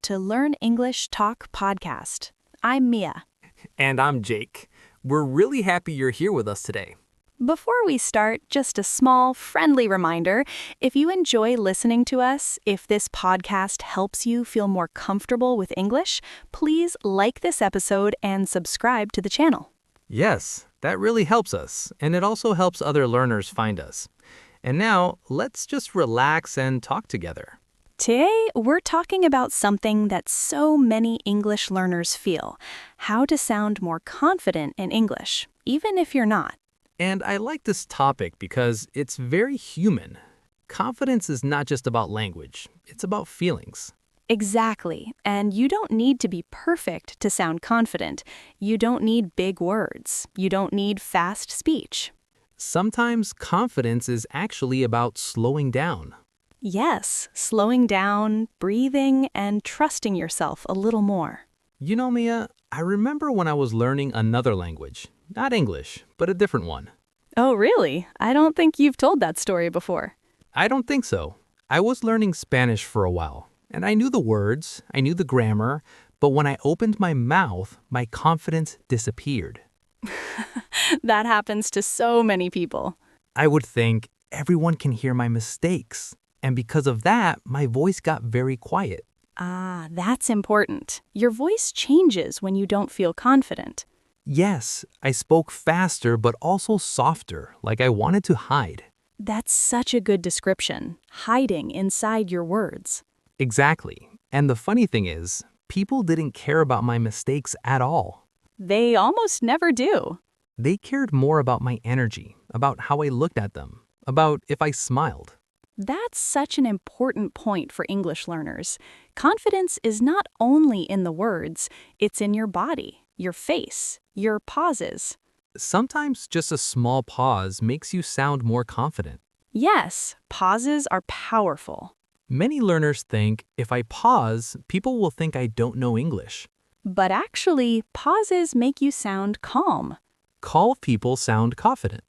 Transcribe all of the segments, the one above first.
to Learn English Talk podcast. I'm Mia. And I'm Jake. We're really happy you're here with us today. Before we start, just a small, friendly reminder. If you enjoy listening to us, if this podcast helps you feel more comfortable with English, please like this episode and subscribe to the channel. Yes, that really helps us, and it also helps other learners find us. And now, let's just relax and talk together. Today, we're talking about something that so many English learners feel: how to sound more confident in English, even if you're not. And I like this topic because it's very human. Confidence is not just about language, it's about feelings. Exactly. And you don't need to be perfect to sound confident. You don't need big words. You don't need fast speech. Sometimes confidence is actually about slowing down. Yes, slowing down, breathing, and trusting yourself a little more. You know, Mia, I remember when I was learning another language. Not English, but a different one. Oh, really? I don't think you've told that story before. I don't think so. I was learning Spanish for a while, and I knew the words, I knew the grammar, but when I opened my mouth, my confidence disappeared. That happens to so many people. I would think everyone can hear my mistakes, and because of that, my voice got very quiet. Ah, that's important. Your voice changes when you don't feel confident. Yes, I spoke faster but also softer, like I wanted to hide. That's such a good description, hiding inside your words. Exactly. And the funny thing is, people didn't care about my mistakes at all. They almost never do. They cared more about my energy, about how I looked at them, about if I smiled. That's such an important point for English learners. Confidence is not only in the words, it's in your body, your face, your pauses. Sometimes just a small pause makes you sound more confident. Yes, pauses are powerful. Many learners think if I pause, people will think I don't know English. But actually, pauses make you sound calm. Calm people sound confident.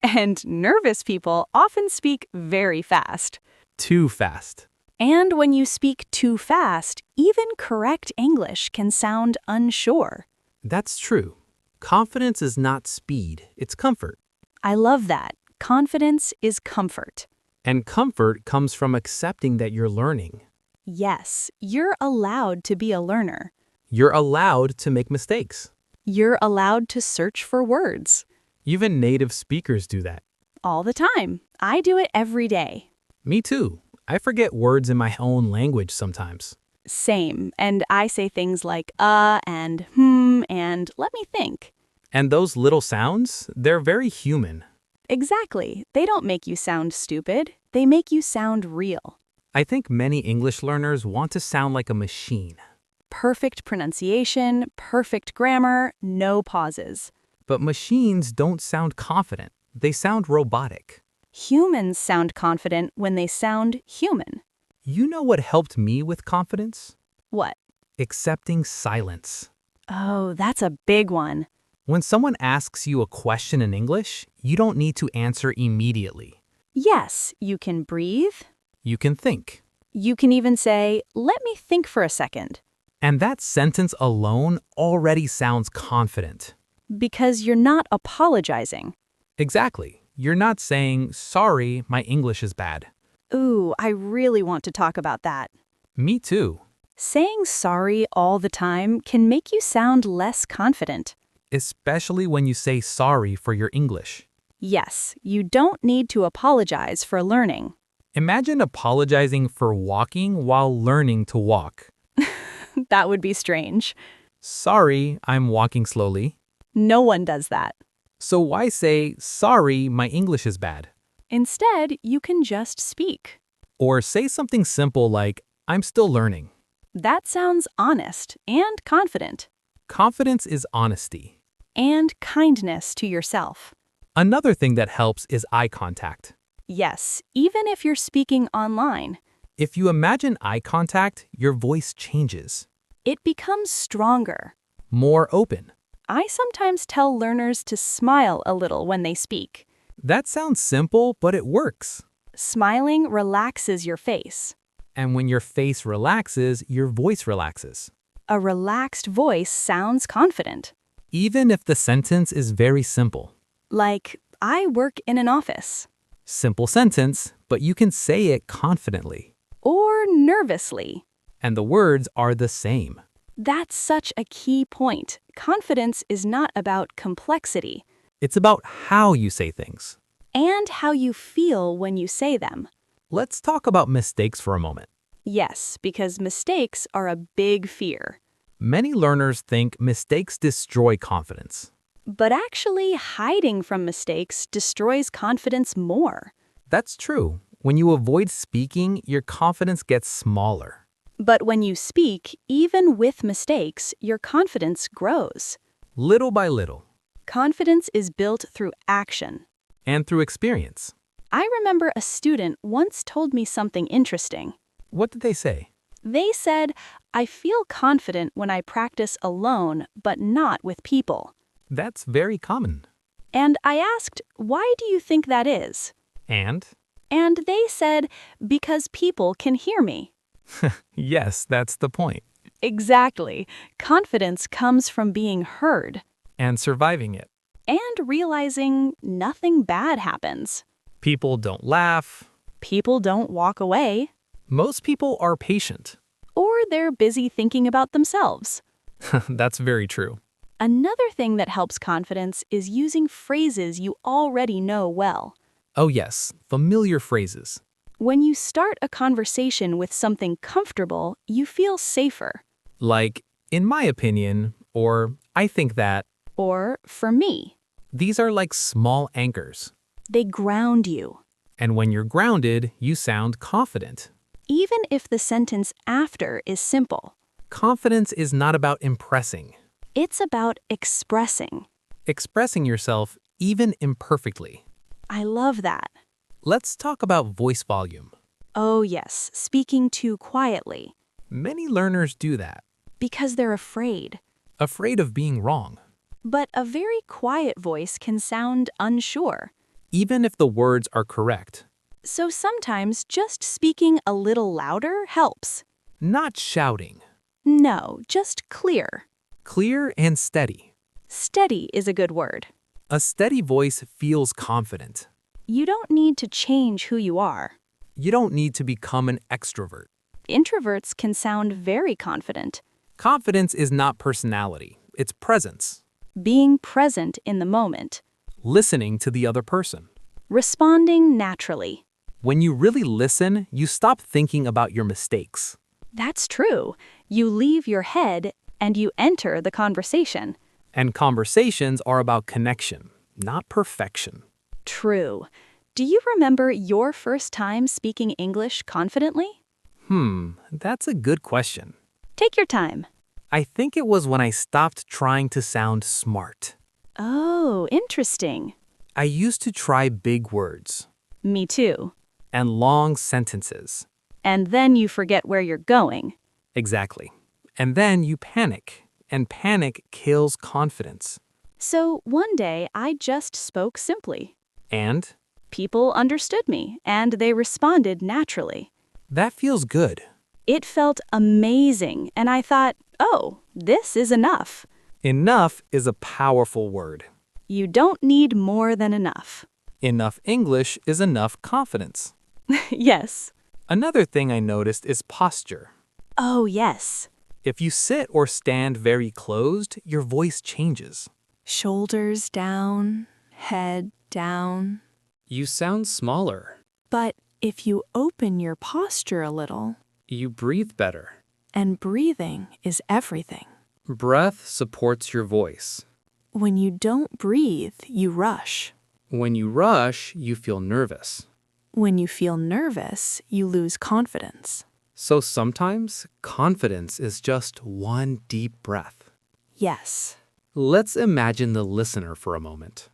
And nervous people often speak very fast. Too fast. And when you speak too fast, even correct English can sound unsure. That's true. Confidence is not speed, it's comfort. I love that. Confidence is comfort. And comfort comes from accepting that you're learning. Yes, you're allowed to be a learner. You're allowed to make mistakes. You're allowed to search for words. Even native speakers do that. All the time. I do it every day. Me too. I forget words in my own language sometimes. Same. And I say things like and and let me think. And those little sounds, they're very human. Exactly. They don't make you sound stupid. They make you sound real. I think many English learners want to sound like a machine. Perfect pronunciation, perfect grammar, no pauses. But machines don't sound confident. They sound robotic. Humans sound confident when they sound human. You know what helped me with confidence? What? Accepting silence. Oh, that's a big one. When someone asks you a question in English, you don't need to answer immediately. Yes, you can breathe. You can think. You can even say, "Let me think for a second." And that sentence alone already sounds confident. Because you're not apologizing. Exactly. You're not saying, sorry, my English is bad. Ooh, I really want to talk about that. Me too. Saying sorry all the time can make you sound less confident. Especially when you say sorry for your English. Yes, you don't need to apologize for learning. Imagine apologizing for walking while learning to walk. That would be strange. Sorry, I'm walking slowly. No one does that. So why say, sorry, my English is bad? Instead, you can just speak. Or say something simple like, I'm still learning. That sounds honest and confident. Confidence is honesty. And kindness to yourself. Another thing that helps is eye contact. Yes, even if you're speaking online. If you imagine eye contact, your voice changes. It becomes stronger. More open. I sometimes tell learners to smile a little when they speak. That sounds simple, but it works. Smiling relaxes your face. And when your face relaxes, your voice relaxes. A relaxed voice sounds confident. Even if the sentence is very simple. Like, I work in an office. Simple sentence, but you can say it confidently. Or nervously. And the words are the same. That's such a key point. Confidence is not about complexity. It's about how you say things. And how you feel when you say them. Let's talk about mistakes for a moment. Yes, because mistakes are a big fear. Many learners think mistakes destroy confidence. But actually, hiding from mistakes destroys confidence more. That's true. When you avoid speaking, your confidence gets smaller. But when you speak, even with mistakes, your confidence grows. Little by little. Confidence is built through action. And through experience. I remember a student once told me something interesting. What did they say? They said, I feel confident when I practice alone, but not with people. That's very common. And I asked, why do you think that is? And? And they said, because people can hear me. Yes, that's the point. Exactly. Confidence comes from being heard. And surviving it. And realizing nothing bad happens. People don't laugh. People don't walk away. Most people are patient. Or they're busy thinking about themselves. That's very true. Another thing that helps confidence is using phrases you already know well. Oh yes, familiar phrases. When you start a conversation with something comfortable, you feel safer. Like, in my opinion, or I think that. Or, for me. These are like small anchors. They ground you. And when you're grounded, you sound confident. Even if the sentence after is simple. Confidence is not about impressing. It's about expressing. Expressing yourself even imperfectly. I love that. Let's talk about voice volume. Oh yes, speaking too quietly. Many learners do that. Because they're afraid. Afraid of being wrong. But a very quiet voice can sound unsure. Even if the words are correct. So sometimes just speaking a little louder helps. Not shouting. No, just clear. Clear and steady. Steady is a good word. A steady voice feels confident. You don't need to change who you are. You don't need to become an extrovert. Introverts can sound very confident. Confidence is not personality, it's presence. Being present in the moment. Listening to the other person. Responding naturally. When you really listen, you stop thinking about your mistakes. That's true. You leave your head and you enter the conversation. And conversations are about connection, not perfection. True. Do you remember your first time speaking English confidently? That's a good question. Take your time. I think it was when I stopped trying to sound smart. Oh, interesting. I used to try big words. Me too. And long sentences. And then you forget where you're going. Exactly. And then you panic. And panic kills confidence. So one day I just spoke simply. And? People understood me, and they responded naturally. That feels good. It felt amazing, and I thought, oh, this is enough. Enough is a powerful word. You don't need more than enough. Enough English is enough confidence. Yes. Another thing I noticed is posture. Oh, yes. If you sit or stand very closed, your voice changes. Shoulders down, head down. You sound smaller. But if you open your posture a little, You breathe better. and breathing is everything. Breath supports your voice. When you don't breathe, you rush. When you rush, you feel nervous. When you feel nervous, you lose confidence. So sometimes, confidence is just one deep breath. Yes. Let's imagine the listener for a moment.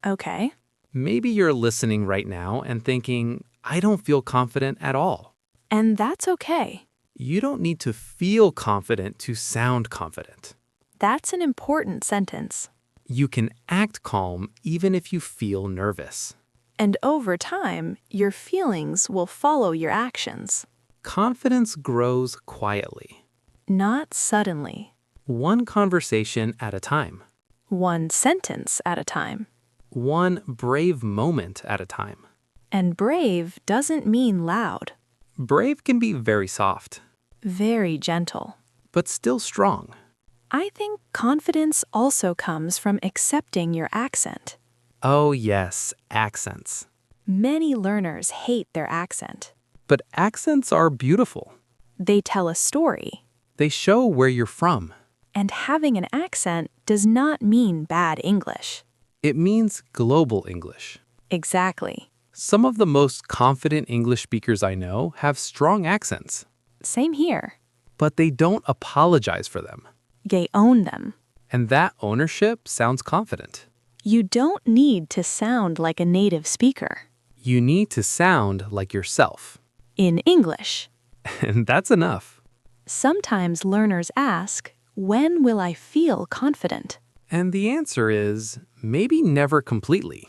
Okay. Maybe you're listening right now and thinking, I don't feel confident at all. And that's okay. You don't need to feel confident to sound confident. That's an important sentence. You can act calm even if you feel nervous. And over time, your feelings will follow your actions. Confidence grows quietly, Not suddenly. one conversation at a time, One sentence at a time. one brave moment at a time. And brave doesn't mean loud. Brave can be very soft, Very gentle. but still strong. I think confidence also comes from accepting your accent. Oh, yes, accents. Many learners hate their accent. But accents are beautiful. They tell a story. They show where you're from. And having an accent does not mean bad English. It means global English. Exactly. Some of the most confident English speakers I know have strong accents, Same here. but they don't apologize for them. They own them. And that ownership sounds confident. You don't need to sound like a native speaker. You need to sound like yourself. In English. And that's enough. Sometimes learners ask, when will I feel confident? And the answer is maybe never completely,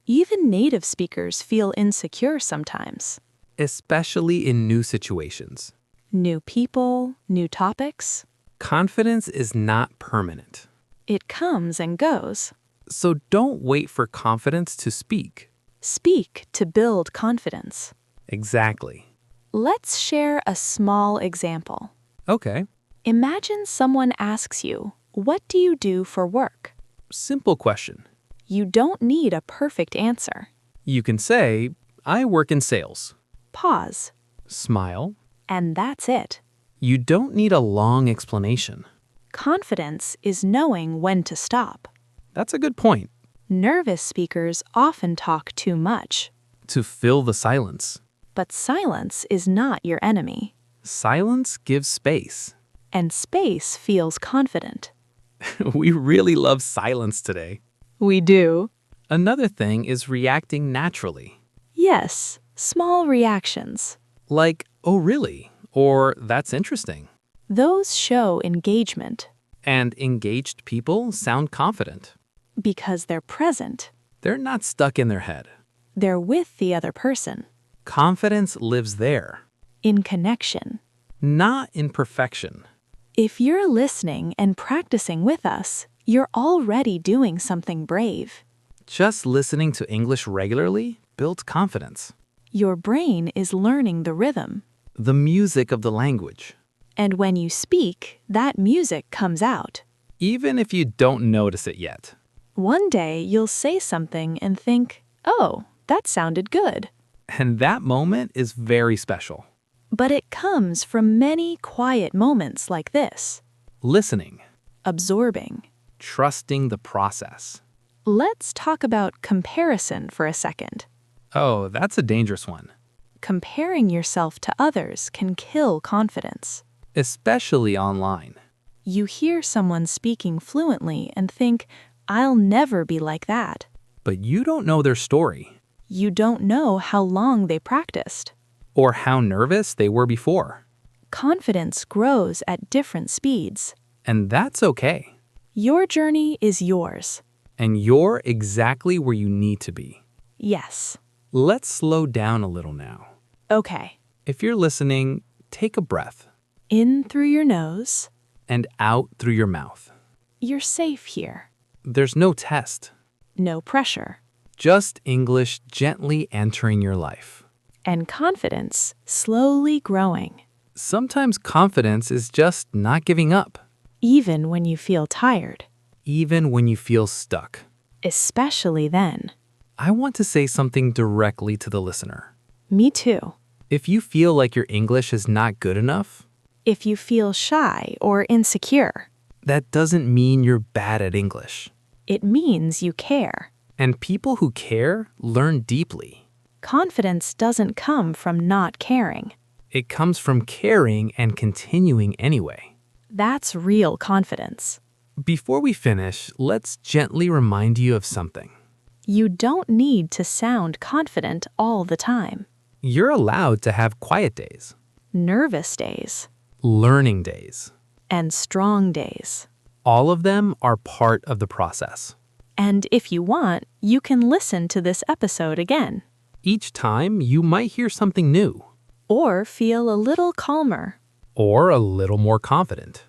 Even native speakers feel insecure sometimes. especially in new situations. New people, new topics. Confidence is not permanent. It comes and goes. So don't wait for confidence to speak. Speak to build confidence. Exactly. Let's share a small example. Okay. Imagine someone asks you, what do you do for work? Simple question. You don't need a perfect answer. You can say, I work in sales. Pause. Smile. And that's it. You don't need a long explanation. Confidence is knowing when to stop. That's a good point. Nervous speakers often talk too much. To fill the silence. But silence is not your enemy. Silence gives space. And space feels confident. We really love silence today. We do. Another thing is reacting naturally. Yes, small reactions. Like, oh really? Or that's interesting. Those show engagement And engaged people sound confident. because they're present. They're not stuck in their head. They're with the other person, Confidence lives there, in connection. not in perfection. If you're listening and practicing with us, you're already doing something brave. Just listening to English regularly builds confidence. Your brain is learning the rhythm. The music of the language. And when you speak, that music comes out. Even if you don't notice it yet. One day you'll say something and think, oh, that sounded good. And that moment is very special. But it comes from many quiet moments like this. Listening, Absorbing. trusting the process. Let's talk about comparison for a second. Oh, that's a dangerous one. Comparing yourself to others can kill confidence. Especially online. You hear someone speaking fluently and think, I'll never be like that. But you don't know their story. You don't know how long they practiced. Or how nervous they were before. Confidence grows at different speeds. And that's okay. Your journey is yours. And you're exactly where you need to be. Yes. Let's slow down a little now. Okay. If you're listening, take a breath In through your nose. and out through your mouth. You're safe here. There's no test, No pressure. just English gently entering your life. And confidence slowly growing. Sometimes confidence is just not giving up, Even when you feel tired. even when you feel stuck. Especially then. I want to say something directly to the listener. Me too. If you feel like your English is not good enough, If you feel shy or insecure, that doesn't mean you're bad at English. it means you care. And people who care learn deeply. Confidence doesn't come from not caring. It comes from caring and continuing anyway. That's real confidence. Before we finish, let's gently remind you of something. You don't need to sound confident all the time. You're allowed to have quiet days, Nervous days learning days. and strong days. All of them are part of the process. And if you want, you can listen to this episode again. Each time, you might hear something new. or feel a little calmer. or a little more confident.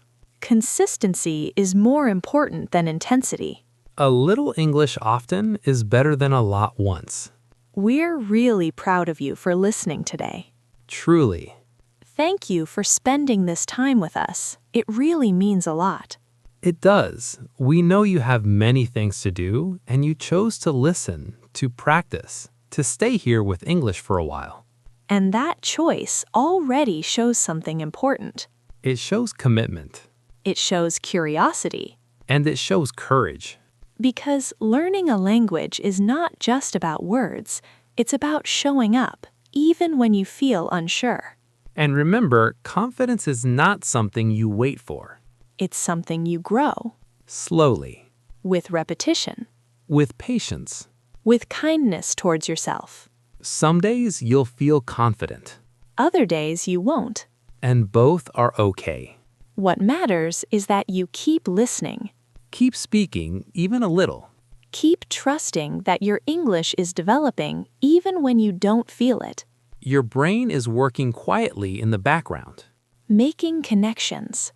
Consistency is more important than intensity. A little English often is better than a lot once. We're really proud of you for listening today. Truly. Thank you for spending this time with us. It really means a lot. It does. We know you have many things to do, and you chose to listen, to practice, to stay here with English for a while. And that choice already shows something important. It shows commitment, It shows curiosity. and it shows courage. Because learning a language is not just about words, it's about showing up, even when you feel unsure. And remember, confidence is not something you wait for. It's something you grow Slowly, with repetition, with patience. with kindness towards yourself. Some days you'll feel confident, Other days you won't. and both are okay. What matters is that you keep listening. Keep speaking, even a little. Keep trusting that your English is developing even when you don't feel it. Your brain is working quietly in the background, Making connections.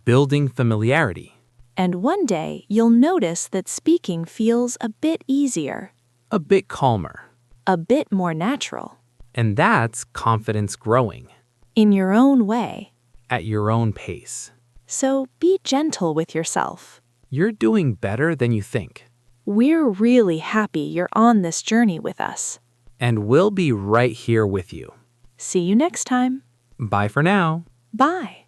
building familiarity, And one day you'll notice that speaking feels a bit easier, a bit calmer. a bit more natural, And that's confidence growing in your own way. at your own pace. So be gentle with yourself. You're doing better than you think. We're really happy you're on this journey with us. And we'll be right here with you. See you next time. Bye for now. Bye.